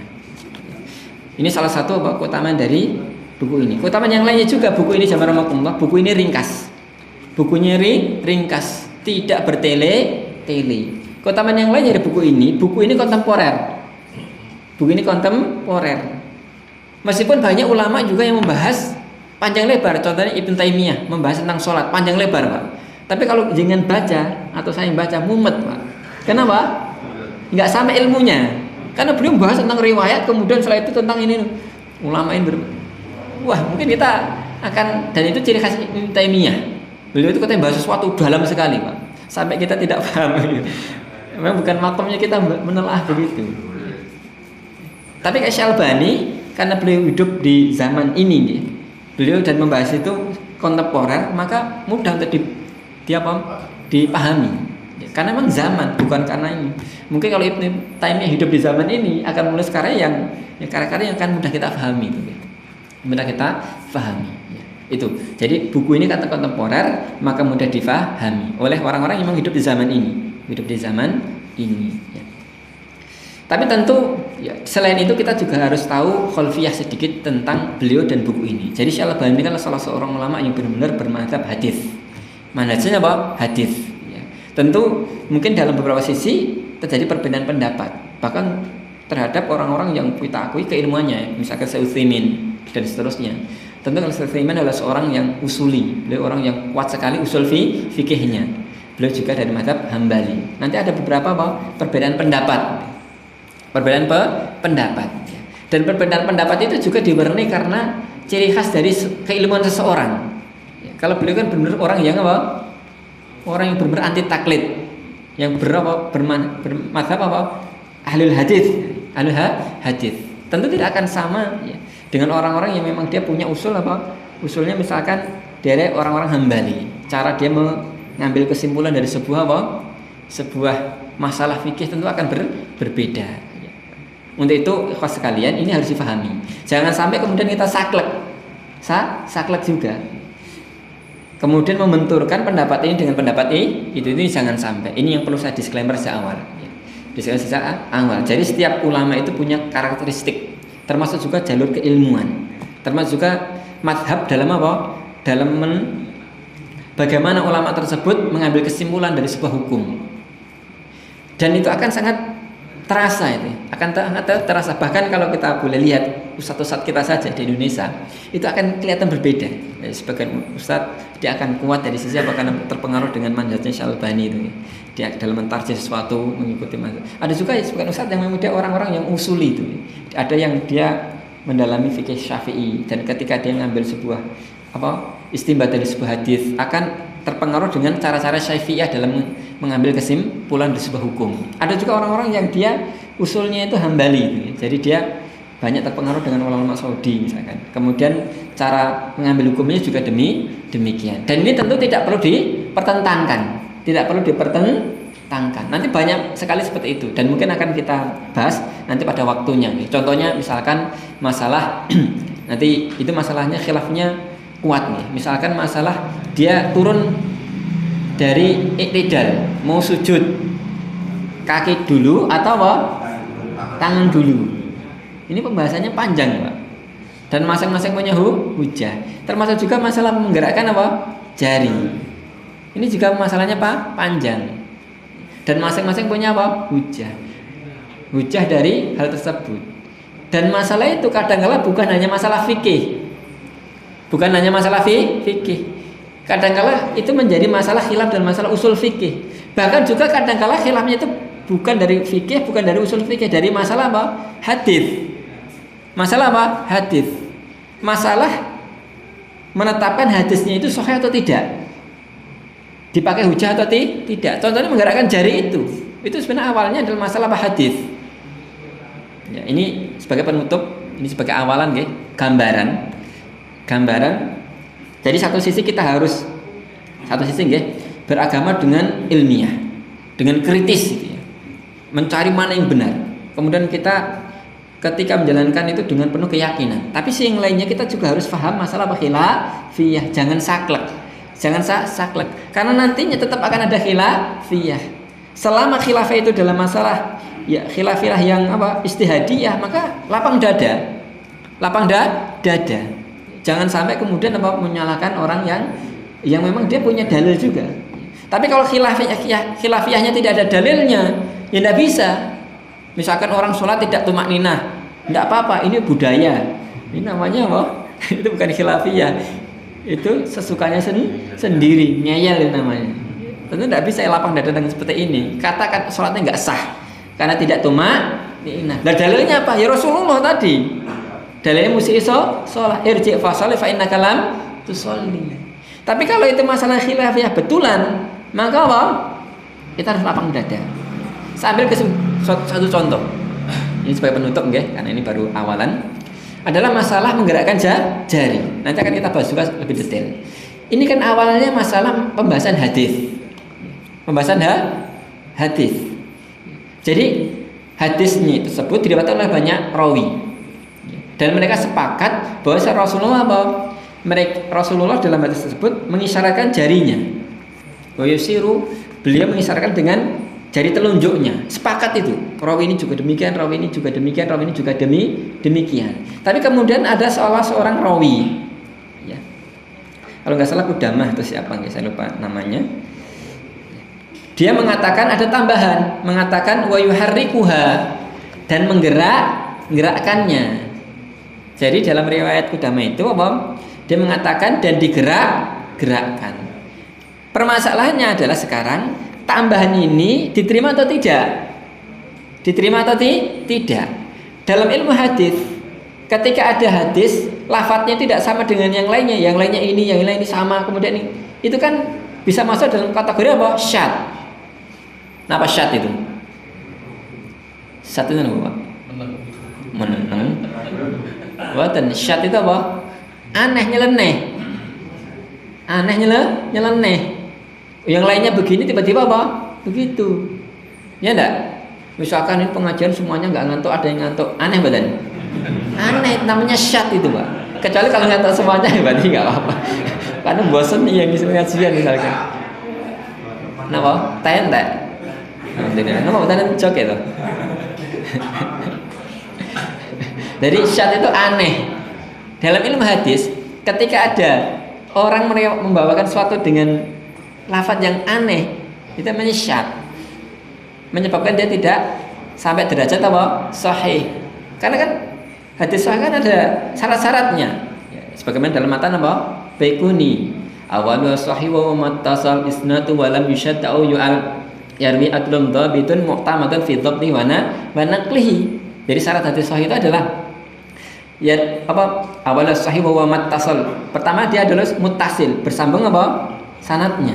Ini salah satu keutamaan dari buku ini. Keutamaan yang lainnya juga buku ini jamaah, buku ini ringkas. Bukunya ringkas, tidak bertele-tele. Keutamaan yang lain dari buku ini kontemporer. Buku ini kontemporer. Meskipun banyak ulama juga yang membahas panjang lebar, contohnya Ibn Taimiyah membahas tentang sholat panjang lebar Pak. Tapi kalau jangan baca atau saya baca mumet Pak. Kenapa? Nggak sampai ilmunya. Karena beliau membahas tentang riwayat, kemudian setelah itu tentang ini ulama ini wah mungkin kita akan, dan itu ciri khas Ibn Taimiyah. Beliau itu katanya bahas sesuatu dalam sekali Pak, sampai kita tidak paham. Memang bukan makamnya kita menelaah begitu. Tapi kayak Syalbani, karena beliau hidup di zaman ini, beliau dan membahas itu kontemporer, maka mudah untuk dipahami. Karena memang zaman, bukan karena ini. Mungkin kalau Ibnu Taimiyah hidup di zaman ini akan menulis karya yang akan mudah kita pahami itu. Mudah kita pahami. Itu. Jadi buku ini kata kontemporer, maka mudah difahami oleh orang-orang yang memang hidup di zaman ini. Ya. Tapi tentu ya, selain itu kita juga harus tahu kholfiyah sedikit tentang beliau dan buku ini. Jadi Syalbani ini kan salah seorang ulama yang benar-benar bermadzhab hadis. Manhajnya apa? Hadis. Ya. Tentu mungkin dalam beberapa sisi terjadi perbedaan pendapat, bahkan terhadap orang-orang yang kita akui keilmuannya, misalkan Syekh Utsaimin dan seterusnya. Tentu kalau Syekh Utsaimin adalah seorang yang usuli, beliau orang yang kuat sekali usul fikihnya. Beliau juga dari mazhab Hambali. Nanti ada beberapa perbedaan pendapat. Dan perbedaan pendapat itu juga diwarnai karena ciri khas dari keilmuan seseorang. Ya, kalau beliau kan benar orang yang apa? Orang yang benar anti taklid, yang bermadzhab ahlul hadis. Tentu tidak akan sama ya, dengan orang-orang yang memang dia punya usulnya misalkan dari orang-orang Hambali. Cara dia mengambil kesimpulan dari sebuah masalah fikih tentu akan berbeda. Ya. Untuk itu ikhwas sekalian, ini harus dipahami. Jangan sampai kemudian kita saklek juga. Kemudian membenturkan pendapat ini dengan pendapat itu jangan sampai. Ini yang perlu saya disclaimer sejak awal. Ya. Jadi setiap ulama itu punya karakteristik, termasuk juga jalur keilmuan, termasuk juga madhab dalam apa? Dalam bagaimana ulama tersebut mengambil kesimpulan dari sebuah hukum. Dan itu akan sangat terasa itu, akan terasa. Bahkan kalau kita boleh lihat ustadz-ustadz kita saja di Indonesia, itu akan kelihatan berbeda. Sebagian ustadz dia akan kuat dari sisi apa, karena terpengaruh dengan manhajnya Syalbani itu. Dia dalam mentarjih sesuatu mengikuti manhaj. Ada juga sebagian ustadz yang memang dia orang-orang yang usuli itu. Ada yang dia mendalami fikih Syafi'i, dan ketika dia mengambil sebuah istinbat dari sebuah hadis akan terpengaruh dengan cara-cara Syafi'iyah dalam mengambil kesimpulan dari sebuah hukum. Ada juga orang-orang yang dia usulnya itu Hambali, jadi dia banyak terpengaruh dengan ulama Saudi misalkan. Kemudian cara mengambil hukumnya juga demikian. Dan ini tentu tidak perlu dipertentangkan, Nanti banyak sekali seperti itu, dan mungkin akan kita bahas nanti pada waktunya. Contohnya misalkan masalah nanti itu masalahnya khilafnya kuat nih. Misalkan masalah dia turun dari iktidal, mau sujud kaki dulu atau tangan dulu. Ini pembahasannya panjang, Pak. Dan masing-masing punya hujah. Termasuk juga masalah menggerakkan jari. Ini juga masalahnya panjang. Dan masing-masing punya hujah. Hujah dari hal tersebut. Dan masalah itu kadang-kala bukan hanya masalah fikih. Kadang-kala itu menjadi masalah khilaf dan masalah usul fikih. Bahkan juga kadang-kala khilafnya itu bukan dari fikih, bukan dari usul fikih, dari masalah hadis. Masalah menetapkan hadisnya itu sahih atau tidak, dipakai hujah atau tidak. Contohnya menggerakkan jari itu sebenarnya awalnya adalah masalah hadis. Ya, ini sebagai penutup, ini sebagai awalan, gambaran. Jadi satu sisi kita harus beragama dengan ilmiah, dengan kritis gitu ya. Mencari mana yang benar. Kemudian kita ketika menjalankan itu dengan penuh keyakinan. Tapi yang lainnya kita juga harus paham masalah khilafiyah, jangan saklek. Karena nantinya tetap akan ada khilafiyah. Selama khilafiyah itu dalam masalah khilafiyah yang ijtihadiyah, maka lapang dada. Jangan sampai kemudian menyalahkan orang yang memang dia punya dalil juga. Tapi kalau khilafiyahnya tidak ada dalilnya, ya tidak bisa. Misalkan orang sholat tidak tumakninah, tidak apa-apa, ini budaya. Ini namanya itu bukan khilafiyah. Itu sesukanya sendiri, ngeyel namanya. Tentu tidak bisa lapang dada dengan seperti ini. Katakan sholatnya nggak sah karena tidak tumakninah. Dan dalilnya apa? Ya Rasulullah tadi. Dalilnya mesti sholat irji' fa sholli fa innaka lam tusolli. Tapi kalau itu masalah khilafiyah betulan, maka kita harus lapang dada. Saya ambil satu contoh. Ini sebagai penutup karena ini baru awalan. Adalah masalah menggerakkan jari. Nanti akan kita bahas juga lebih detail. Ini kan awalnya masalah pembahasan hadis. Jadi hadisnya tersebut diriwayatkan oleh banyak rawi. Dan mereka sepakat bahwa Rasulullah dalam hadis tersebut mengisyaratkan jarinya. Wa yusiru, beliau mengisyaratkan dengan jari telunjuknya. Sepakat itu. Rawi ini juga demikian, rawi ini juga demikian, rawi ini juga demikian. Tapi kemudian ada seorang rawi, ya. Kalau nggak salah Qudamah atau siapa, saya lupa namanya. Dia mengatakan ada tambahan, mengatakan wa yuharrikuha, dan menggerakkannya. Jadi dalam riwayat Qudamah itu dia mengatakan dan digerakkan. Permasalahannya adalah sekarang tambahan ini diterima atau tidak? Tidak. Dalam ilmu hadis, ketika ada hadis, lafadznya tidak sama dengan yang lainnya ini, yang lain ini sama, kemudian ini, itu kan bisa masuk dalam kategori syadz. Apa syadz itu? Syadz itu apa? Meneng. Buatan syadz itu apa? Aneh, nyeleneh. Yang lainnya begini, tiba-tiba begitu. Ya enggak? Misalkan ini pengajian semuanya enggak ngantuk, ada yang ngantuk. Aneh badan. Aneh, namanya syadz itu, Pak. Kecuali kalau ngantuk semuanya, berarti enggak apa-apa. Karena bosan yang ngisi pengajian misalkan. Napa? Entek. Napa boten jok itu? Jadi syadz itu aneh. Dalam ilmu hadis, ketika ada orang membawakan sesuatu dengan lafaz yang aneh, itu namanya syadz. Menyebabkan dia tidak sampai derajat apa? Sahih. Karena kan hadis sahih kan ada syarat-syaratnya. Ya, sebagaimana dalam matan apa? Baikuni. Awalu sahih wa mattasal isnatu wa lam yushad au yu'al yarwi adlum dhabitun mu'tamadun fi dhabti wa naqlihi. Jadi syarat hadis sahih itu adalah ya apa? Awalu sahih wa mattasal. Pertama dia adalah muttasil, bersambung apa? Sanadnya.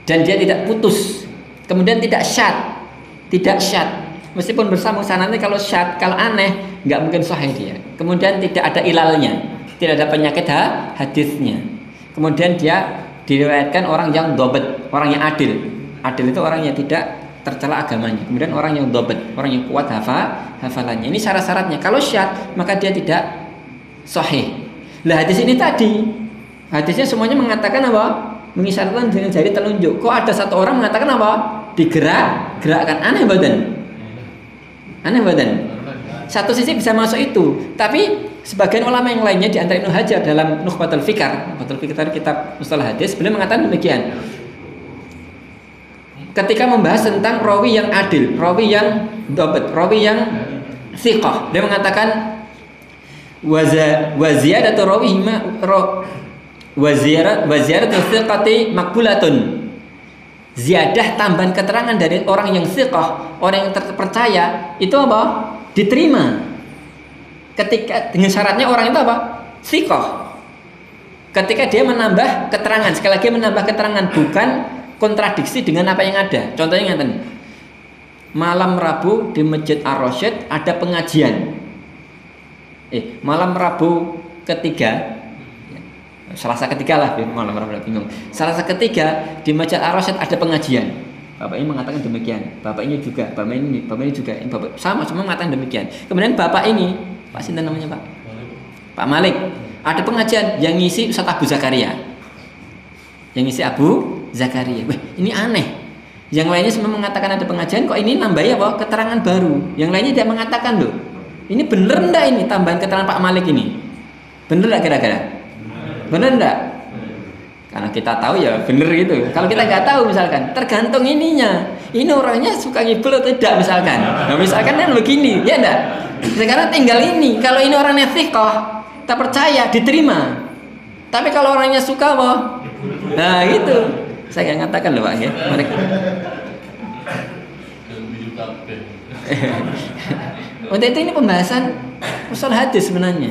Dan dia tidak putus. Kemudian tidak syad. Tidak syad. Meskipun bersambung sanadnya, kalau syad, kalau aneh, nggak mungkin sahih dia. Kemudian tidak ada ilalnya, tidak ada penyakit hadisnya. Kemudian dia diriwayatkan orang yang dobet, orang yang adil. Adil itu orang yang tidak tercela agamanya. Kemudian orang yang dobet, orang yang kuat hafalannya. Ini syarat-syaratnya. Kalau syad, maka dia tidak sahih. Lah hadis ini tadi, hadisnya semuanya mengatakan apa? Mengisyaratkan dengan jari telunjuk. Kok ada satu orang mengatakan apa? Gerakkan. Aneh badan. Satu sisi bisa masuk itu, tapi sebagian ulama yang lainnya di antara Ibnu Hajar dalam Nukhbatul Fikar kitab mustalah hadis, beliau mengatakan demikian. Ketika membahas tentang rawi yang adil, rawi yang dhabt, rawi yang thiqah, dia mengatakan wa ziyadatu rawihima wa ziyaratu thiqati maqbulatun. Ziyadah tambahan keterangan dari orang yang thiqah, orang yang terpercaya, itu apa? Diterima. Ketika dengan syaratnya orang itu apa? Thiqah. Ketika dia menambah keterangan, sekali lagi menambah keterangan, bukan kontradiksi dengan apa yang ada. Contohnya ngeten. Malam Rabu di Masjid Ar-Rasyid ada pengajian. Malam Rabu ketiga, Selasa ketiga lah, malam Rabu bingung. Selasa ketiga di Masjid Ar-Rasyid ada pengajian. Bapak ini mengatakan demikian, bapak ini juga, bapak ini juga, ini bapak sama semua mengatakan demikian. Kemudian bapak ini, Pak Sinten namanya Pak? Pak Malik. Ada pengajian yang ngisi Ustaz Abu Zakaria. Yang ngisi Abu Zakaria. Wah, ini aneh. Yang lainnya semua mengatakan ada pengajian, kok ini nambahin apa? Keterangan baru. Yang lainnya dia mengatakan loh, ini bener enggak ini tambahan keterangan Pak Malik ini? Bener enggak kira-kira? Bener enggak? Karena kita tahu ya bener gitu. Kalau kita nggak tahu misalkan, tergantung ininya. Ini orangnya suka ngibul atau tidak misalkan. Nah misalkan kan begini, ya enggak? Sekarang tinggal ini. Kalau ini orangnya thiqah, tak percaya, diterima. Tapi kalau orangnya suka apa? Nah gitu. Saya nggak ngatakan loh Pak ya. Mereka. Untuk itu ini pembahasan usul hadis sebenarnya.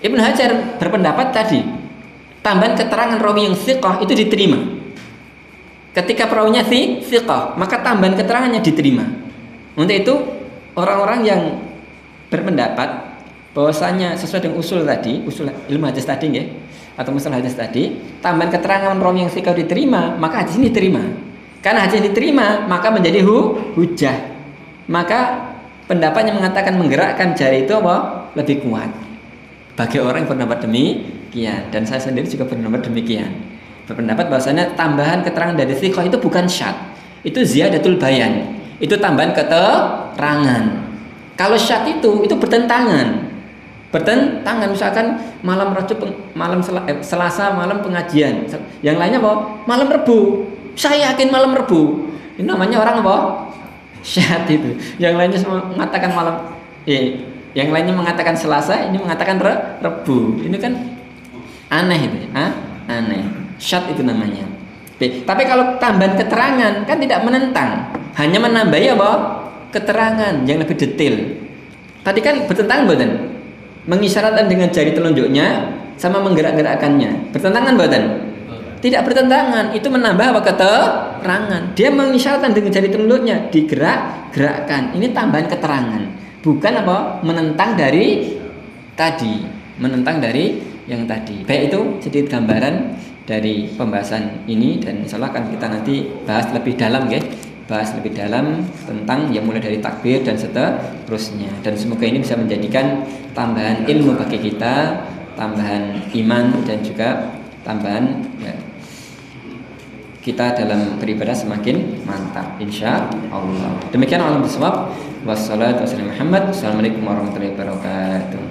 Ibnu Hajar berpendapat tadi, tambahan keterangan rawi yang thiqah itu diterima. Ketika perawinya thiqah, maka tambahan keterangannya diterima. Untuk itu orang-orang yang berpendapat bahwasanya sesuai dengan usul tadi, usul ilmu hadis tadi ya, atau usul hadis tadi, tambahan keterangan rawi yang thiqah diterima, maka hadis ini diterima. Karena hadis ini diterima, maka menjadi hujah. Maka pendapat yang mengatakan menggerakkan jari itu apa? Lebih kuat. Bagi orang yang berpendapat demikian, dan saya sendiri juga berpendapat demikian. Berpendapat bahwasanya tambahan keterangan dari thiqah itu bukan syadz, itu ziyadatul bayan, itu tambahan keterangan. Kalau syadz itu bertentangan. Misalkan malam Selasa malam pengajian, yang lainnya apa? Malam Rebu. Saya yakin malam Rebu. Ini namanya orang apa? Syadz itu. Yang lainnya semua mengatakan malam yang lainnya mengatakan Selasa, ini mengatakan Rebu. Ini kan aneh itu, aneh. Syadz itu namanya. Tapi kalau tambahan keterangan kan tidak menentang, hanya menambahi apa? Keterangan yang lebih detail. Tadi kan bertentangan badan, mengisyaratkan dengan jari telunjuknya sama menggerak-gerakkannya. Bertentangan badan? Tidak bertentangan. Itu menambah apa? Keterangan. Dia mengisyaratkan dengan jari telunjuknya, digerak-gerakkan. Ini tambahan keterangan. Bukan apa? Menentang dari tadi, menentang dari yang tadi. Baik, itu sedikit gambaran dari pembahasan ini, dan insya Allah akan kita nanti bahas lebih dalam ya. Bahas lebih dalam tentang yang mulai dari takbir dan seterusnya. Dan semoga ini bisa menjadikan tambahan ilmu bagi kita, tambahan iman, dan juga tambahan ya, kita dalam beribadah semakin mantap insya Allah. Demikian alam bisawab. Wassalamualaikum warahmatullahi wabarakatuh.